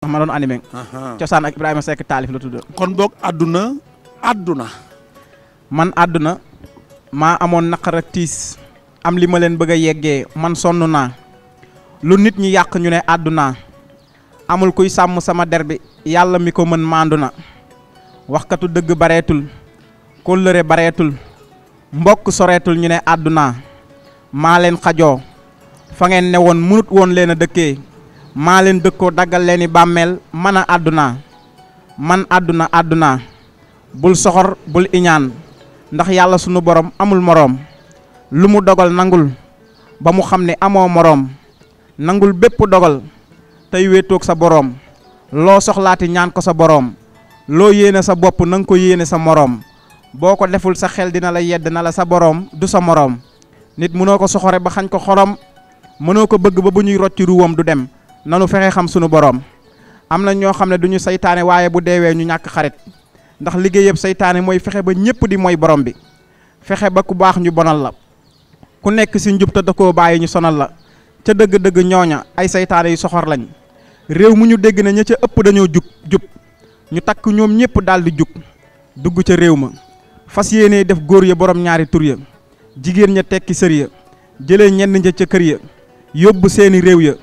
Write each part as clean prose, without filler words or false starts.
ma doon animé. Cosaan ak Ibrahima Seck taalif la tudd. kon boog àdduna. man àdduna maa amoon naqar ak tiis am li ma leen bëgg a yeggee man sonn naa lu nit ñi yàq ñu ne àdduna amul kuy sàmm sama der bi yàlla mi ko mën maandu na waxkatu dëgg bareetul kóllëre bareetul mbokk soreetul ñu ne àdduna maa leen xajoo fa ngeen ne woon mënut woon leen a dëkkee maa leen dëkkoo daggal leen i bàmmeel mën a àdduna man àdduna bul soxor bul iñaan ndax yàlla sunu borom amul moroom lu mu dogal nangul ba mu xam ne amoo moroom nangul bépp dogal tey wéetoog sa boroom loo soxlaati ñaan ko sa boroom loo yéene sa bopp nanga ko yéene sa moroom boo ko deful sa xel dina la yedd na la sa boroom du sa moroom nit mënoo ko soxore ba xañ ko xorom mënoo ko bëgg ba bu ñuy rocci ruwam du dem nanu fexe xam sunu boroom am na ñoo xam ne duñu saytaane waaye bu deewee ñu ñàkk xarit ndax liggéey yëpp saytaane mooy fexe ba ñëpp di mooy borom bi fexe ba ku baax ñu bonal la ku nekk si njub te da koo bàyyi ñu sonal la ca dëgg-dëgg ñooña ay saytaane yu soxor lañ réew mu ñu dégg na ña ca ëpp dañoo jub ñu takk ñoom ñëpp daal di jug dugg ca réew ma fas yéenee def góor ya borom ñaari tur ya jigéen ña tekki sër ya jëlee ñenn ña ca kër ya yóbbu seeni réew ya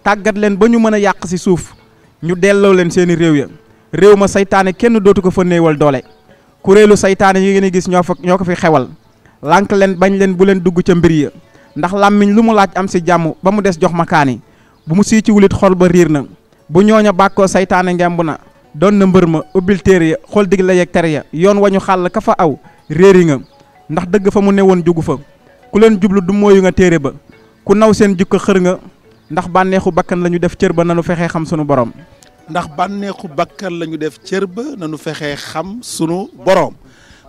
tàggat leen ba ñu mën a yàq si suuf ñu delloo leen seeni réew ya réew ma saytaane kenn dootu ko fa néewal doole kuréelu saytaane yi ngeen di gis ñoo ko fi xewal lànk leen bañ leen bu leen dugg ca mbir ya ndax làmmiñ lu mu laaj am si jàmm ba mu des jox ma kaani bu mu sii ci wulit xol ba riir na bu ñooña bàkkoo saytaane ngemb na doon na mbër ma ubbil téere ya xool dig la yeeg tere ya yoon wañu xàll ka fa aw réeri nga ndax dëgg fa mu newoon jugu fa ku leen jublu du mooyu nga téere ba ku naw seen jukko xër nga ndax bànneexu bakkan la ñu def cër ba nanu fexee xam sunu borom ndax bànneexu bakkan la ñu def cër ba nanu fexee xam sunu boroom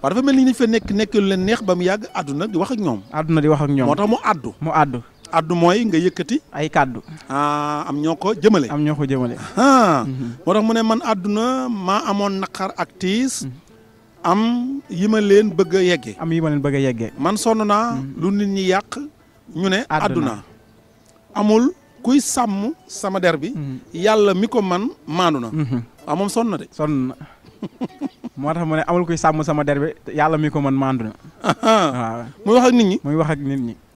waaw dafa mel ni ñu fa nekk lu leen neex ba mu yàgg àdduna di wax ak ñoom. àdduna di wax ak ñoom moo tax mu àddu. àddu mooy nga yëkkati. ay kàddu. am ñoo ko jëmale. moo tax mu ne man àdduna maa amoon naqar ak tiis. am yi ma leen bëgg a yeggee. man sonn naa. lu nit ñi yàq ñu ne. àdduna amul. kuy sàmm sama der bi yàlla mi ko man maandu na waaw moom sonn na de moo tax mu ne amul kuy sàmm sama der bi yàlla mi ko man maandu na waaw muy wax ak nit ñi